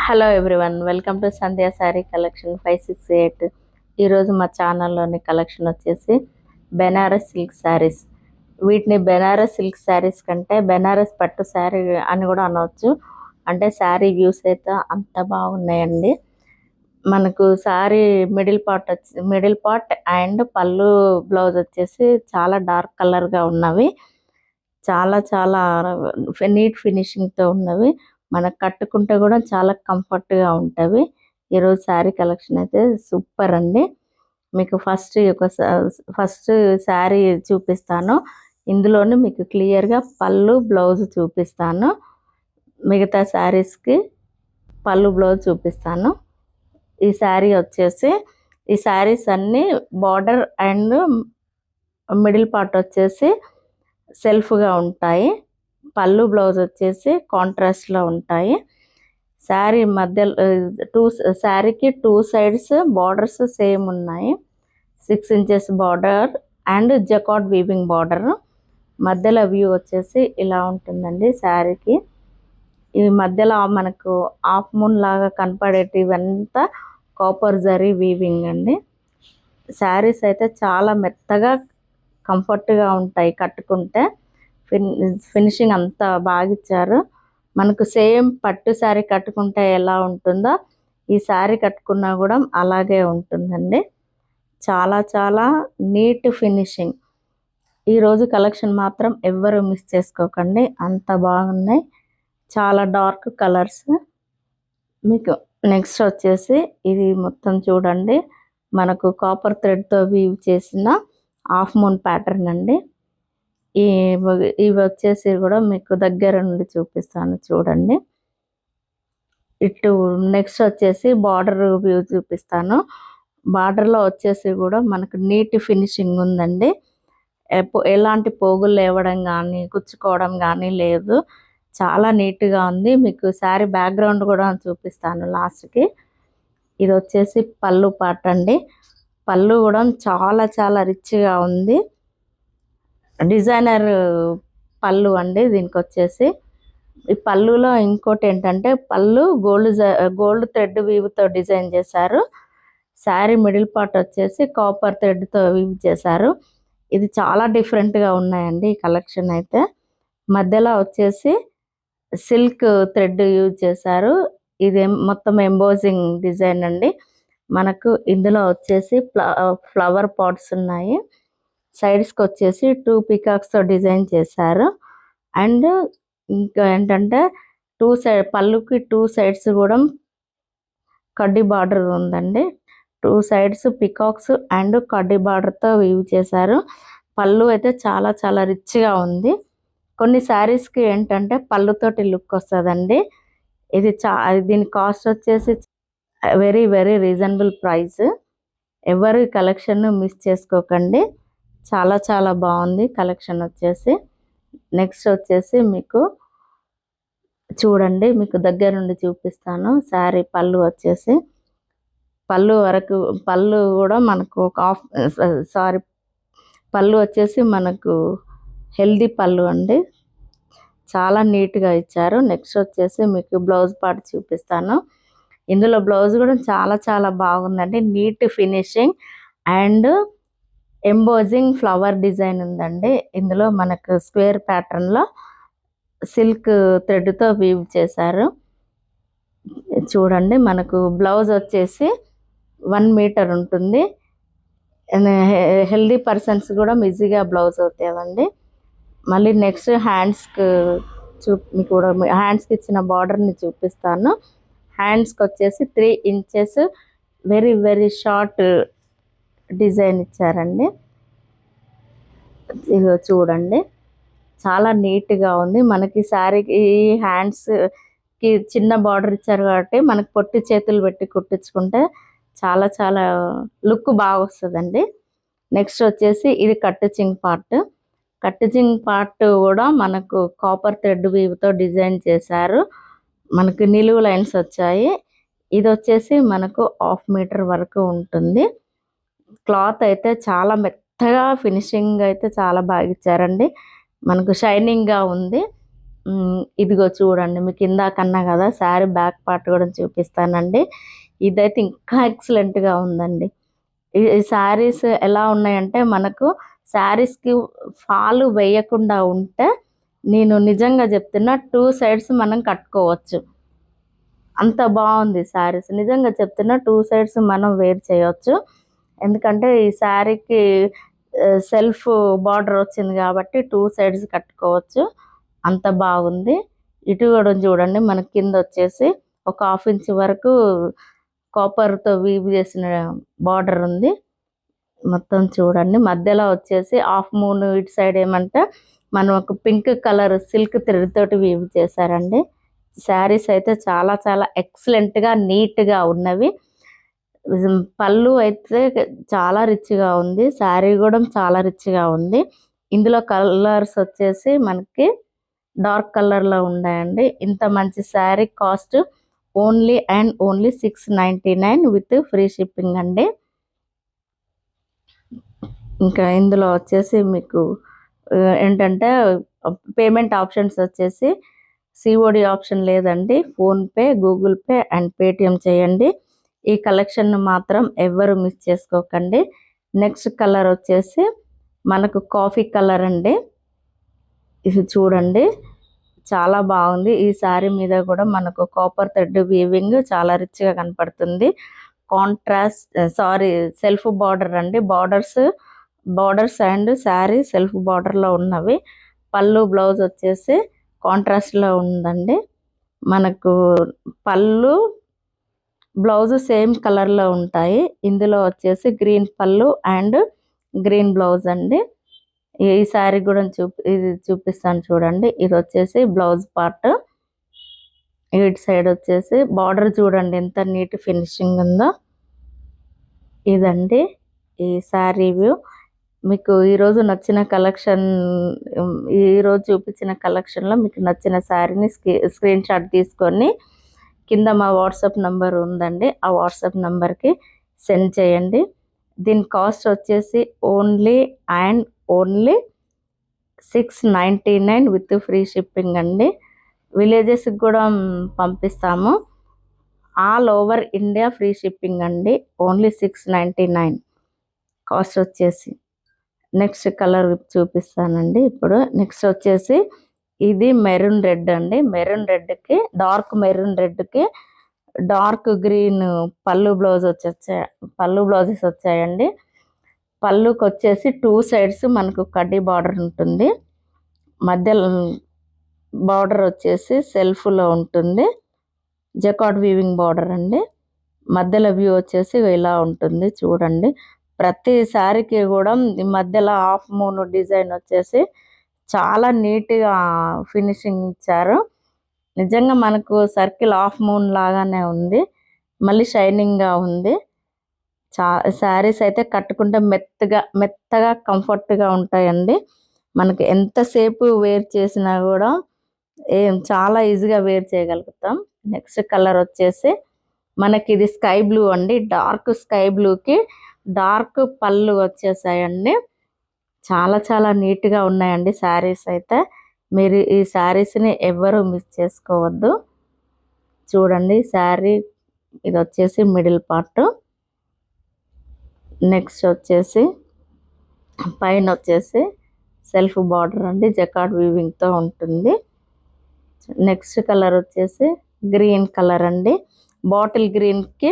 Hello everyone, welcome to Sandhya sari collection 568. ఈరోజు మా ఛానల్లోని collection వచ్చేసి బెనారస్ సిల్క్ శారీస్. వీటిని బెనారస్ సిల్క్ శారీస్ కంటే బెనారస్ పట్టు శారీ అని కూడా అనవచ్చు. అంటే శారీ వ్యూస్ అయితే అంత బాగున్నాయండి. మనకు శారీ మిడిల్ పార్ట్ అండ్ పళ్ళు బ్లౌజ్ వచ్చేసి చాలా డార్క్ కలర్గా ఉన్నవి. చాలా చాలా నీట్ ఫినిషింగ్తో ఉన్నవి. మనకు కట్టుకుంటే కూడా చాలా కంఫర్ట్గా ఉంటుంది. ఈరోజు శారీ కలెక్షన్ అయితే సూపర్ అండి. మీకు ఫస్ట్ శారీ చూపిస్తాను. ఇందులోనే మీకు క్లియర్గా పళ్ళు బ్లౌజ్ చూపిస్తాను. మిగతా శారీస్కి పళ్ళు బ్లౌజ్ చూపిస్తాను. ఈ శారీ వచ్చేసి ఈ శారీస్ అన్నీ బార్డర్ అండ్ మిడిల్ పార్ట్ వచ్చేసి సెల్ఫ్గా ఉంటాయి. పళ్ళు బ్లౌజ్ వచ్చేసి కాంట్రాస్ట్లో ఉంటాయి. శారీ మధ్యలో శారీకి 2 సైడ్స్ బార్డర్స్ సేమ్ ఉన్నాయి. 6 inches border and jacquard weaving border. మధ్యలో వ్యూ వచ్చేసి ఇలా ఉంటుందండి. శారీకి ఈ మధ్యలో మనకు హాఫ్ మూన్ లాగా కనపడేటివంతా కాపర్ జరీ వీవింగ్ అండి. శారీస్ అయితే చాలా మెత్తగా కంఫర్ట్గా ఉంటాయి కట్టుకుంటే. ఫినిషింగ్ అంతా బాగా ఇచ్చారు. మనకు సేమ్ పట్టు శారీ కట్టుకుంటే ఎలా ఉంటుందో ఈ శారీ కట్టుకున్నా కూడా అలాగే ఉంటుందండి. చాలా చాలా నీట్ ఫినిషింగ్. ఈరోజు కలెక్షన్ మాత్రం ఎవ్వరు మిస్ చేసుకోకండి, అంత బాగున్నాయి. చాలా డార్క్ కలర్స్. మీకు నెక్స్ట్ వచ్చేసి ఇది మొత్తం చూడండి, మనకు కాపర్ థ్రెడ్తో వీవ్ చేసిన హాఫ్ మూన్ ప్యాటర్న్ అండి. ఇవి వచ్చేసి కూడా మీకు దగ్గర నుండి చూపిస్తాను చూడండి. ఇటు నెక్స్ట్ వచ్చేసి బార్డర్ వ్యూ చూపిస్తాను. బార్డర్లో వచ్చేసి కూడా మనకు నీట్ ఫినిషింగ్ ఉందండి. ఎలాంటి పోగులు లేవడం కానీ కుచ్చుకోవడం కానీ లేదు. చాలా నీట్గా ఉంది. మీకు శారీ బ్యాక్గ్రౌండ్ కూడా చూపిస్తాను లాస్ట్కి. ఇది వచ్చేసి పళ్ళు పార్ట్ అండి. పళ్ళు కూడా చాలా చాలా రిచ్గా ఉంది. డిజైనర్ పళ్ళు అండి. దీనికి వచ్చేసి ఈ పళ్ళులో ఇంకోటి ఏంటంటే పళ్ళు గోల్డ్ థ్రెడ్ వీవ్తో డిజైన్ చేశారు. శారీ మిడిల్ పార్ట్ వచ్చేసి కాపర్ థ్రెడ్తో వీవ్ చేశారు. ఇది చాలా డిఫరెంట్గా ఉన్నాయండి ఈ కలెక్షన్ అయితే. మధ్యలో వచ్చేసి సిల్క్ థ్రెడ్ యూజ్ చేశారు. ఇది మొత్తం ఎంబోజింగ్ డిజైన్ అండి. మనకు ఇందులో వచ్చేసి ఫ్లవర్ పాట్స్ ఉన్నాయి. సైడ్స్కి వచ్చేసి 2 పీకాక్స్తో డిజైన్ చేశారు. అండ్ ఇంకా ఏంటంటే పళ్ళుకి 2 సైడ్స్ కూడా కడ్డీ బార్డర్ ఉందండి. 2 సైడ్స్ పికాక్స్ అండ్ కడ్డీ బార్డర్తో వీవ్ చేశారు. పళ్ళు అయితే చాలా చాలా రిచ్గా ఉంది. కొన్ని శారీస్కి ఏంటంటే పళ్ళుతోటి లుక్ వస్తుందండి. దీని కాస్ట్ వచ్చేసి వెరీ వెరీ రీజనబుల్ ప్రైస్. ఎవరు కలెక్షన్ మిస్ చేసుకోకండి. చాలా చాలా బాగుంది కలెక్షన్ వచ్చేసి. నెక్స్ట్ వచ్చేసి మీకు చూడండి, మీకు దగ్గర నుండి చూపిస్తాను. శారీ పళ్ళు వచ్చేసి పళ్ళు కూడా మనకు పళ్ళు వచ్చేసి మనకు హెల్దీ పళ్ళు అండి. చాలా నీట్గా ఇచ్చారు. నెక్స్ట్ వచ్చేసి మీకు బ్లౌజ్ పార్ట్ చూపిస్తాను. ఇందులో బ్లౌజ్ కూడా చాలా చాలా బాగుందండి. Neat finishing and embossing flower design ఉందండి. ఇందులో మనకు స్క్వేర్ ప్యాటర్న్లో సిల్క్ థ్రెడ్తో వీవ్ చేశారు. చూడండి, మనకు బ్లౌజ్ వచ్చేసి 1 మీటర్ ఉంటుంది. హెల్దీ పర్సన్స్ కూడా ఈజీగా బ్లౌజ్ అవుతాయండి. మళ్ళీ నెక్స్ట్ మీకు కూడా హ్యాండ్స్కి ఇచ్చిన బార్డర్ని చూపిస్తాను. హ్యాండ్స్కి వచ్చేసి 3 inches very very short design ఇచ్చారండి. ఇదిగో చూడండి, చాలా నీట్గా ఉంది. మనకి శారీకి హ్యాండ్స్కి చిన్న బార్డర్ ఇచ్చారు కాబట్టి మనకి పొట్టి చేతులు పెట్టి కుట్టించుకుంటే చాలా చాలా లుక్ బాగా వస్తుందండి. నెక్స్ట్ వచ్చేసి ఇది కట్టింగ్ పార్ట్ కూడా మనకు కాపర్ థ్రెడ్ వీవ్తో డిజైన్ చేశారు. మనకు నిలువు లైన్స్ వచ్చాయి. ఇది వచ్చేసి మనకు 1/2 మీటర్ వరకు ఉంటుంది. క్లాత్ అయితే చాలా మెత్తగా ఫినిషింగ్ అయితే చాలా బాగా ఇచ్చారండి. మనకు షైనింగ్గా ఉంది. ఇదిగో చూడండి, మీకు ఇందాకన్నా కదా శారీ బ్యాక్ పార్ట్ కూడా చూపిస్తానండి. ఇదైతే ఇంకా ఎక్సలెంట్గా ఉందండి. ఈ శారీస్ ఎలా ఉన్నాయంటే మనకు శారీస్కి ఫాలు వేయకుండా ఉంటే నేను నిజంగా చెప్తున్నా 2 సైడ్స్ మనం కట్టుకోవచ్చు. అంత బాగుంది శారీస్, నిజంగా చెప్తున్నా 2 సైడ్స్ మనం వేర్ చేయొచ్చు. ఎందుకంటే ఈ శారీకి సెల్ఫ్ బార్డర్ వచ్చింది కాబట్టి 2 సైడ్స్ కట్టుకోవచ్చు. అంత బాగుంది. ఇటు కూడా చూడండి, మన కింద వచ్చేసి ఒక 1/2 ఇంచ్ వరకు కాపర్తో వీవ్ చేసిన బార్డర్ ఉంది. మొత్తం చూడండి, మధ్యలో వచ్చేసి హాఫ్ మూన్, ఇటు సైడ్ ఏమంటే మనం ఒక పింక్ కలర్ సిల్క్ థ్రెడ్ తోటి వీవ్ చేశారండి. శారీస్ అయితే చాలా చాలా ఎక్సలెంట్గా నీట్గా ఉన్నవి. పళ్ళు అయితే చాలా రిచ్గా ఉంది, శారీ కూడా చాలా రిచ్గా ఉంది. ఇందులో కలర్స్ వచ్చేసి మనకి డార్క్ కలర్లో ఉన్నాయండి. ఇంత మంచి sari cost only and only 699 with free shipping అండి. ఇంకా ఇందులో వచ్చేసి మీకు ఏంటంటే పేమెంట్ ఆప్షన్స్ వచ్చేసి సిఓడి ఆప్షన్ లేదండి. PhonePe, Google pay and Paytm చేయండి. ఈ కలెక్షన్ మాత్రం ఎవరు మిస్ చేసుకోకండి. నెక్స్ట్ కలర్ వచ్చేసి మనకు కాఫీ కలర్ అండి. ఇది చూడండి, చాలా బాగుంది. ఈ శారీ మీద కూడా మనకు కాపర్ థ్రెడ్ వీవింగ్ చాలా రిచ్గా కనపడుతుంది. కాంట్రాస్ట్ సెల్ఫ్ బార్డర్ అండి. బార్డర్స్ అండ్ శారీ సెల్ఫ్ బార్డర్లో ఉన్నవి. పళ్ళు బ్లౌజ్ వచ్చేసి కాంట్రాస్ట్లో ఉందండి. మనకు పళ్ళు బ్లౌజ్ సేమ్ కలర్లో ఉంటాయి. ఇందులో వచ్చేసి గ్రీన్ పళ్ళు అండ్ గ్రీన్ బ్లౌజ్ అండి. ఈ శారీ కూడా ఇది చూపిస్తాను చూడండి. ఇది వచ్చేసి బ్లౌజ్ పార్ట్. ఇటు సైడ్ వచ్చేసి బార్డర్ చూడండి ఎంత నీట్ ఫినిషింగ్ ఉందో. ఇదండి ఈ శారీ వ్యూ. మీకు ఈరోజు నచ్చిన కలెక్షన్, ఈరోజు చూపించిన కలెక్షన్లో మీకు నచ్చిన శారీని స్క్రీన్ షాట్ తీసుకొని కింద మా వాట్సాప్ నెంబర్ ఉందండి, ఆ వాట్సాప్ నెంబర్కి సెండ్ చేయండి. దీని కాస్ట్ వచ్చేసి only and only 699 with free shipping అండి. విలేజెస్కి కూడా పంపిస్తాము. All over India free shipping అండి. ఓన్లీ 699 కాస్ట్ వచ్చేసి. నెక్స్ట్ కలర్ చూపిస్తానండి ఇప్పుడు. నెక్స్ట్ వచ్చేసి ఇది మెరూన్ రెడ్ అండి. మెరూన్ రెడ్కి డార్క్ మెరూన్ రెడ్కి డార్క్ గ్రీన్ పళ్ళు బ్లౌజెస్ వచ్చాయండి. పళ్ళుకి వచ్చేసి 2 సైడ్స్ మనకు కడ్డీ బార్డర్ ఉంటుంది. మధ్యలో బార్డర్ వచ్చేసి సెల్ఫ్లో ఉంటుంది. జకార్డ్ వీవింగ్ బార్డర్ అండి. మధ్యలో వ్యూ వచ్చేసి ఇలా ఉంటుంది చూడండి. ప్రతి శారీకి కూడా ఈ మధ్యలో హాఫ్ మూన్ డిజైన్ వచ్చేసి చాలా నీట్గా ఫినిషింగ్ ఇచ్చారు. నిజంగా మనకు సర్కిల్ హాఫ్ మూన్ లాగానే ఉంది, మళ్ళీ షైనింగ్గా ఉంది. శారీస్ అయితే కట్టుకుంటే మెత్తగా కంఫర్ట్గా ఉంటాయండి. మనకి ఎంతసేపు వేర్ చేసినా కూడా చాలా ఈజీగా వేర్ చేయగలుగుతాం. నెక్స్ట్ కలర్ వచ్చేసి మనకి ఇది స్కై బ్లూ అండి. డార్క్ స్కై బ్లూకి డార్క్ పళ్ళు వచ్చేసాయండి. చాలా చాలా నీట్గా ఉన్నాయండి శారీస్ అయితే. మీరు ఈ శారీస్ని ఎవరు మిస్ చేసుకోవద్దు. చూడండి శారీ ఇది వచ్చేసి మిడిల్ పార్ట్. నెక్స్ట్ వచ్చేసి పైన వచ్చేసి సెల్ఫ్ బార్డర్ అండి, జకార్డ్ వీవింగ్తో ఉంటుంది. నెక్స్ట్ కలర్ వచ్చేసి గ్రీన్ కలర్ అండి. బాటిల్ గ్రీన్కి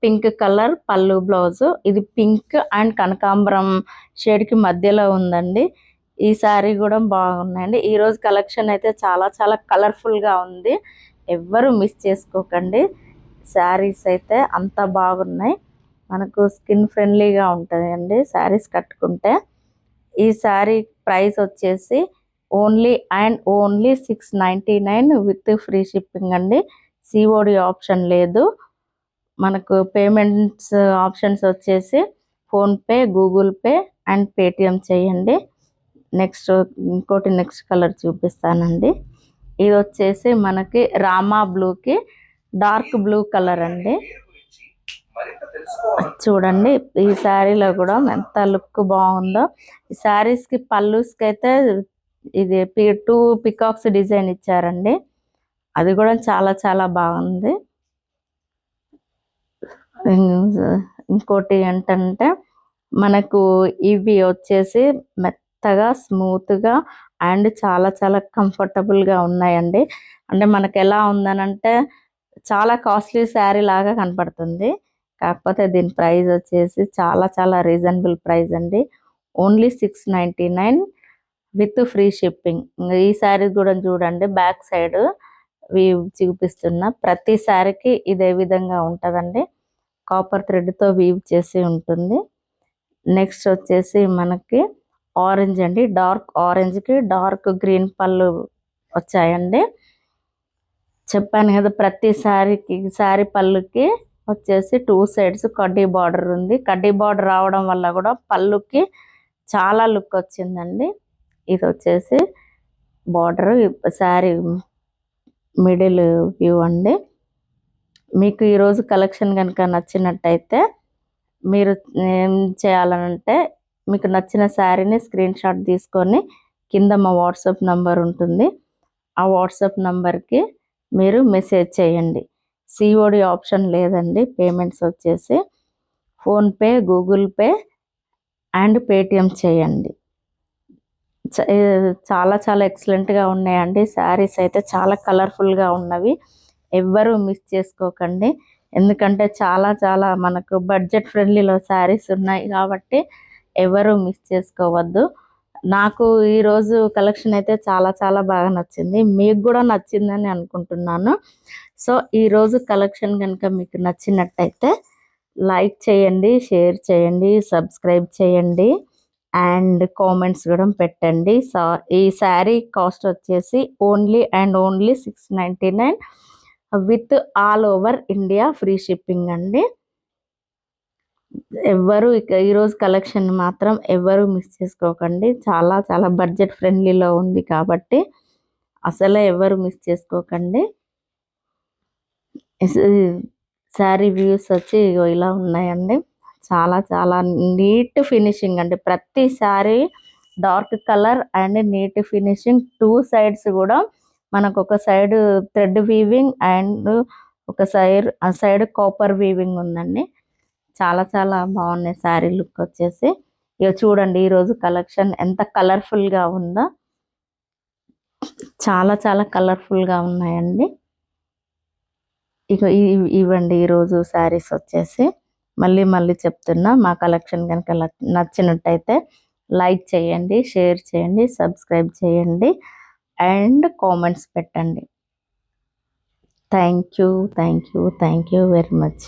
పింక్ కలర్ పళ్ళు బ్లౌజు. ఇది పింక్ అండ్ కనకాంబరం షేడ్కి మధ్యలో ఉందండి. ఈ శారీ కూడా బాగున్నాయండి. ఈరోజు కలెక్షన్ అయితే చాలా చాలా కలర్ఫుల్గా ఉంది. ఎవ్వరు మిస్ చేసుకోకండి. శారీస్ అయితే అంత బాగున్నాయి. మనకు స్కిన్ ఫ్రెండ్లీగా ఉంటాయండి శారీస్ కట్టుకుంటే. ఈ శారీ ప్రైస్ వచ్చేసి only and only 699 with free shipping అండి. సిఓడి ఆప్షన్ లేదు. మనకు పేమెంట్స్ ఆప్షన్స్ వచ్చేసి PhonePe, Google pay and Paytm చేయండి. నెక్స్ట్ కలర్ చూపిస్తానండి. ఇది వచ్చేసి మనకి రామా బ్లూకి డార్క్ బ్లూ కలర్ అండి. చూడండి ఈ శారీలో కూడా ఎంత లుక్ బాగుందో. ఈ శారీస్కి పళ్ళుస్కి అయితే ఇది 2 పికాక్స్ డిజైన్ ఇచ్చారండి. అది కూడా చాలా చాలా బాగుంది. ఇంకోటి ఏంటంటే మనకు ఇవి వచ్చేసి మెత్తగా స్మూత్గా అండ్ చాలా చాలా కంఫర్టబుల్గా ఉన్నాయండి. అంటే మనకు ఎలా ఉందనంటే చాలా కాస్ట్లీ శారీ లాగా కనపడుతుంది. కాకపోతే దీని ప్రైస్ వచ్చేసి చాలా చాలా రీజనబుల్ ప్రైస్ అండి. Only 699 with free shipping. ఈ శారీ కూడా చూడండి, బ్యాక్ సైడ్ చూపిస్తున్న ప్రతి శారీకి ఇదే విధంగా ఉంటుందండి. కాపర్ థ్రెడ్తో వీవ్ చేసి ఉంటుంది. నెక్స్ట్ వచ్చేసి మనకి ఆరెంజ్ అండి, డార్క్ ఆరెంజ్కి డార్క్ గ్రీన్ పళ్ళు వచ్చాయండి. చెప్పాను కదా, ప్రతి శారీ పళ్ళుకి వచ్చేసి 2 సైడ్స్ కడ్డీ బార్డర్ ఉంది. కడ్డీ బార్డర్ రావడం వల్ల కూడా పళ్ళుకి చాలా లుక్ వచ్చిందండి. ఇది వచ్చేసి బార్డర్, శారీ మిడిల్ వ్యూ అండి. మీకు ఈరోజు కలెక్షన్ కనుక నచ్చినట్టయితే మీరు ఏం చేయాలనంటే మీకు నచ్చిన శారీని స్క్రీన్ షాట్ తీసుకొని కింద మా వాట్సాప్ నంబర్ ఉంటుంది, ఆ వాట్సాప్ నంబర్కి మీరు మెసేజ్ చేయండి. సిఓడి ఆప్షన్ లేదండి. పేమెంట్స్ వచ్చేసి PhonePe, Google pay and Paytm చేయండి. చాలా చాలా ఎక్సలెంట్గా ఉన్నాయండి. శారీస్ అయితే చాలా కలర్ఫుల్గా ఉన్నవి. ఎవ్వరూ మిస్ చేసుకోకండి. ఎందుకంటే చాలా చాలా మనకు బడ్జెట్ ఫ్రెండ్లీలో శారీస్ ఉన్నాయి కాబట్టి ఎవరు మిస్ చేసుకోవద్దు. నాకు ఈరోజు కలెక్షన్ అయితే చాలా చాలా బాగా నచ్చింది. మీకు కూడా నచ్చిందని అనుకుంటున్నాను. సో ఈరోజు కలెక్షన్ కనుక మీకు నచ్చినట్టయితే లైక్ చేయండి, షేర్ చేయండి, సబ్స్క్రైబ్ చేయండి అండ్ కామెంట్స్ కూడా పెట్టండి. ఈ శారీ కాస్ట్ వచ్చేసి only and only 699 with all over India free shipping అండి. ఎవ్వరు ఈరోజు కలెక్షన్ మాత్రం ఎవ్వరూ మిస్ చేసుకోకండి. చాలా చాలా బడ్జెట్ ఫ్రెండ్లీలో ఉంది కాబట్టి అసలే ఎవ్వరు మిస్ చేసుకోకండి. శారీ వ్యూస్ వచ్చి ఇలా ఉన్నాయండి. చాలా చాలా నీట్ ఫినిషింగ్ అండి. ప్రతి sari dark colour and neat finishing. 2 sides కూడా మనకు ఒక సైడ్ థ్రెడ్ వీవింగ్ అండ్ ఒక సైడ్ కాపర్ వీవింగ్ ఉందండి. చాలా చాలా బాగున్నాయి శారీ లుక్ వచ్చేసి. ఇక చూడండి ఈరోజు కలెక్షన్ ఎంత కలర్ఫుల్గా ఉందో. చాలా చాలా కలర్ఫుల్గా ఉన్నాయండి. ఇక ఇవ్వండి ఈరోజు శారీస్ వచ్చేసి. మళ్ళీ చెప్తున్నా, మా కలెక్షన్ కనుక నచ్చినట్టయితే లైక్ చేయండి, షేర్ చేయండి, సబ్స్క్రైబ్ చేయండి అండ్ కామెంట్స్ పెట్టండి. Thank you very much.